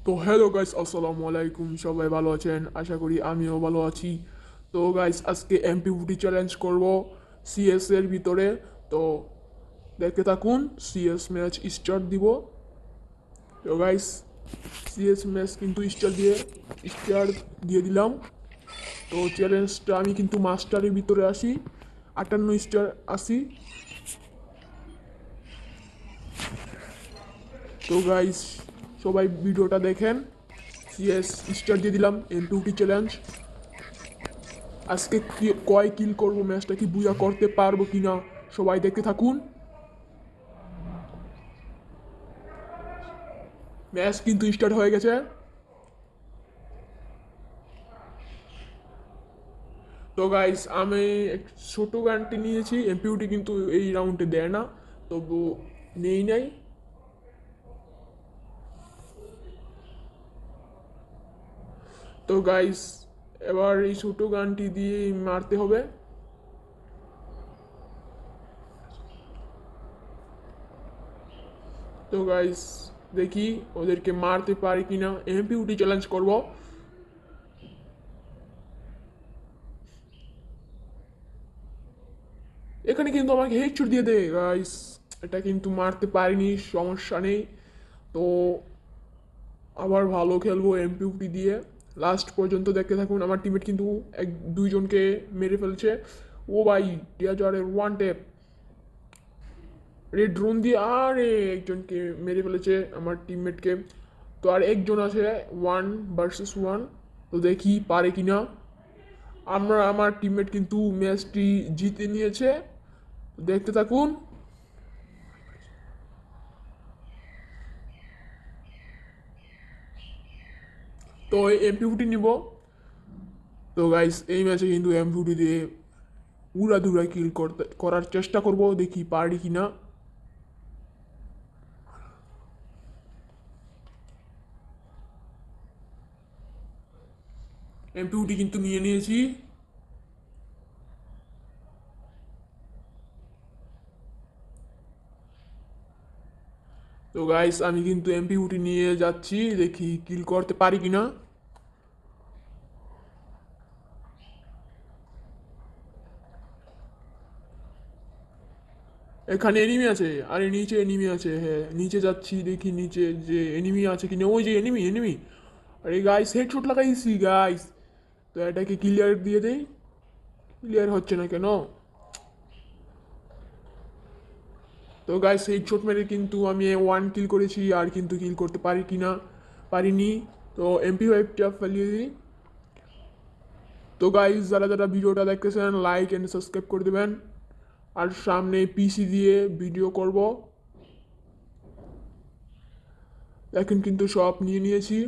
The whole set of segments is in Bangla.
তো হ্যালো গাইস, আসসালামু আলাইকুম। সবাই ভালো আছেন? আশা করি আমিও ভালো আছি। তো গাইস, আজকে এমপিভিটি চ্যালেঞ্জ করব সিএস এর ভিতরে। তো দেখতে থাকুন, সিএস ম্যাচ স্টার্ট দিব। তো গাইস, সিএস ম্যাচ কিন্তু স্টার্ট দিয়ে দিলাম। তো চ্যালেঞ্জটা আমি কিন্তু মাস্টারের ভিতরে আসি, 58 স্টার আসি। তো গাইস, সবাই ভিডিওটা দেখেন। সিএস স্টার্ট দিয়ে দিলাম, এমপিভিটি চ্যালেঞ্জ। আজকে কয় কিল করবো, ম্যাচটা কি বুয়া করতে পারবো কিনা, সবাই দেখতে থাকুন। ম্যাচ কিন্তু স্টার্ট হয়ে গেছে। তো গাইস, আমি ছোট গানটি নিয়েছি, এমপিউটি কিন্তু এই রাউন্ডে দেয় না, তবু নেই নাই। তো গাইস, এবার এই ছোট গানটি দিয়ে মারতে হবে। তো গাইস, দেখি ওদেরকে মারতে পারি কিনা, এমপিউটি চ্যালেঞ্জ করব। এখানে কিন্তু আমাকে হেডশট দিয়ে দেয় গাইস। এটা কিন্তু মারতে পারিনি, সমস্যা নেই। তো আবার ভালো খেলবো এমপিউটি দিয়ে। লাস্ট পর্যন্ত দেখতে থাকুন। আমার টিমমেট কিন্তু এক দুইজনকে মেরে ফেলছে। ও ভাই, টিয়াজারের ওয়ান ট্যাপ রে ড্রোন দিয়ে আরে একজনকে মেরে ফেলেছে আমার টিমমেটকে। তো আর একজন আছে, 1 ভার্সেস 1। তো দেখি পারে কিনা। আমার টিমমেট কিন্তু ম্যাচটি জিতে নিয়েছে। দেখতে থাকুন। তো এমপিউটি নিব। তো গাইস, এই ম্যাচে কিন্তু এমপিউটি দিয়ে উড়াধুরা কিল করার চেষ্টা করব, দেখি পারি কিনা। এমপিউটি কিন্তু নিয়ে নিয়েছি। তো গাইস, আমি কিন্তু এমপিউটি নিয়ে যাচ্ছি, দেখি কিল করতে পারি কিনা। এখানে এনিমি আছে, আরে নিচে এনিমি আছে। হ্যাঁ, নিচে যাচ্ছি, দেখি নিচে যে এনিমি আছে কিনা। ওই যে এনিমি এনিমি। আরে গাইস, হেডশট লাগাইছি গাইস। তো এটাকে ক্লিয়ার দিয়ে দেই। ক্লিয়ার হচ্ছে না কেন? তো গাইস, হেডশট মেরে কিন্তু আমি ওয়ান কিল করেছি, আর কিন্তু কিল করতে পারি কিনা পারিনি। তো এমপি 5টা ফেলিয়ে দিই। তো গাইস, যারা যারা ভিডিওটা দেখতেছেন, লাইক এন্ড সাবস্ক্রাইব করে দেবেন। আর সামনে পিসি দিয়ে ভিডিও করব। এখন কিন্তু সব নিয়ে নিয়েছি।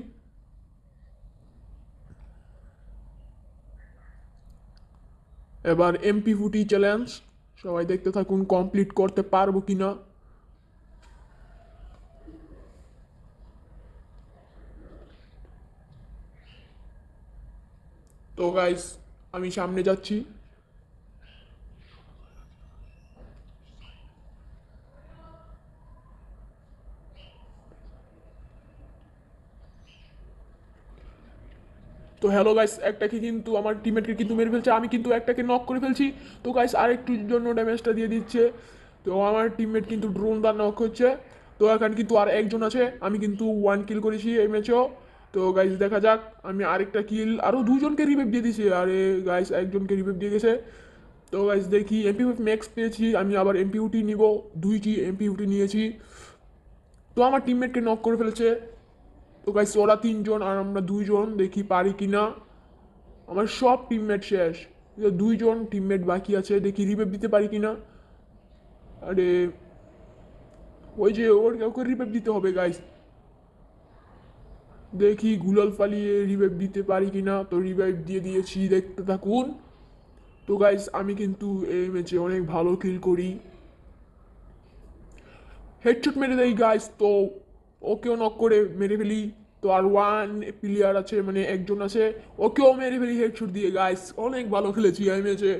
এবার এমপি 40 চ্যালেঞ্জ, সবাই দেখতে থাকুন কমপ্লিট করতে পারবো কিনা। তো গাইস, আমি সামনে যাচ্ছি। তো হ্যালো গাইস, একটাকে কিন্তু আমার টিমমেটকে কিন্তু মেরে ফেলছে, আমি কিন্তু একটাকে নক করে ফেলছি। তো গাইস, আরেকটুর জন্য ড্যামেজটা দিয়ে দিচ্ছে। তো আমার টিমমেট কিন্তু ড্রোন দা নক হচ্ছে। তো এখানে কিন্তু আর একজন আছে, আমি কিন্তু ওয়ান কিল করেছি এই ম্যাচেও। তো গাইস, দেখা যাক। আমি আরেকটা কিল, আরও দুজনকে রিভাইভ দিয়ে দিয়েছি। আরে গাইস, একজনকে রিভাইভ দিয়ে গেছে। তো গাইস, দেখি এমপি 5 ম্যাক্স পেয়েছি, আমি আবার এমপিউটি নিব। দুইটি এমপিউটি নিয়েছি। তো আমার টিমমেটকে নক করে ফেলেছে। তো গাইস, ওরা তিনজন আর আমরা দুইজন, দেখি পারি কিনা। আমার সব টিমমেট শেষ, দুইজন টিমমেট বাকি আছে, দেখি রিভাইভ দিতে পারি কিনা। আরে ওই যে ওর কাউকে রিভাইভ দিতে হবে গাইস। দেখি গুলাল ফালিয়ে রিভাইভ দিতে পারি কিনা। তো রিভাইভ দিয়ে দিয়েছি, দেখতে থাকুন। তো গাইস, আমি কিন্তু এই ম্যাচে অনেক ভালো কিল করি, হেডশট মেরে দেই গাইস। তো ওকেও নক করে মেরে ফেলি। তো আর ওয়ান প্লেয়ার আছে, মানে একজন আছে, ওকেও মেরে ফেলি হেডশট দিয়ে গাইস। অনেক ভালো খেলেছি এই ম্যাচে।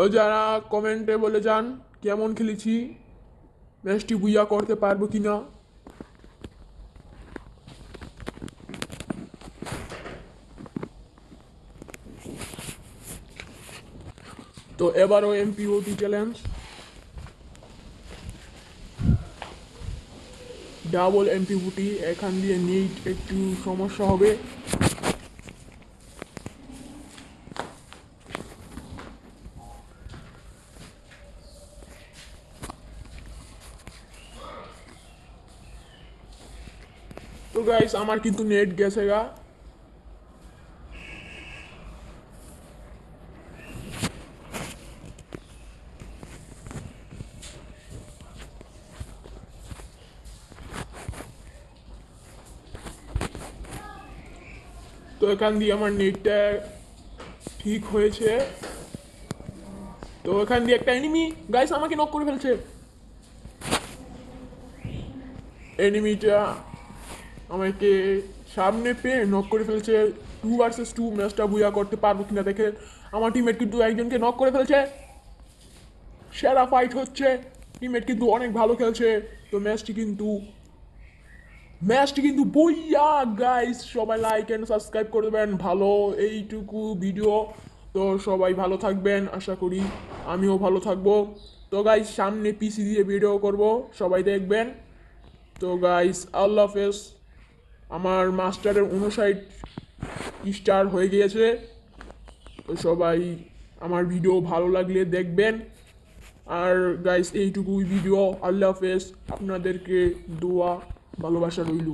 ও যারা কমেন্টে বলে যান কেমন খেলেছি, ম্যাচটি বুইয়া করতে পারবো কিনা। তো এবারও এমপিওটি চ্যালেঞ্জ, ডাবল এমপিওটি। এখান দিয়ে নিট একটু সমস্যা হবে। তো গাইস আমার কিন্তু নেট গেছে গা। তো এখান দিয়ে আমার নেটটা ঠিক হয়েছে। তো এখান দিয়ে একটা এনিমি গাইস আমাকে নক করে ফেলছে। এনিমিটা আমাকে সামনে পেয়ে নক করে ফেলছে। 2 vs 2 ম্যাচটা বুয়া করতে পারবো কিনা দেখে। আমার টিমমেট কিন্তু একজনকে নক করে ফেলছে। সেরা ফাইট হচ্ছে, টিমমেট কিন্তু অনেক ভালো খেলছে। তো ম্যাচটি কিন্তু বইয়া গাইস, সবাই লাইক এন্ড সাবস্ক্রাইব করে দেবেন। ভালো এইটুকু ভিডিও। তো সবাই ভালো থাকবেন আশা করি, আমিও ভালো থাকবো। তো গাইস সামনে পিসি দিয়ে ভিডিও করব, সবাই দেখবেন। তো গাইস আল্লাহ হাফেজ। আমার মাস্টারের 59 স্টার হয়ে গিয়েছে। তো সবাই আমার ভিডিও ভালো লাগলে দেখবেন। আর গাইস এইটুকুই ভিডিও। আল্লাহ হাফেজ। আপনাদেরকে দোয়া ভালোবাসা রইল।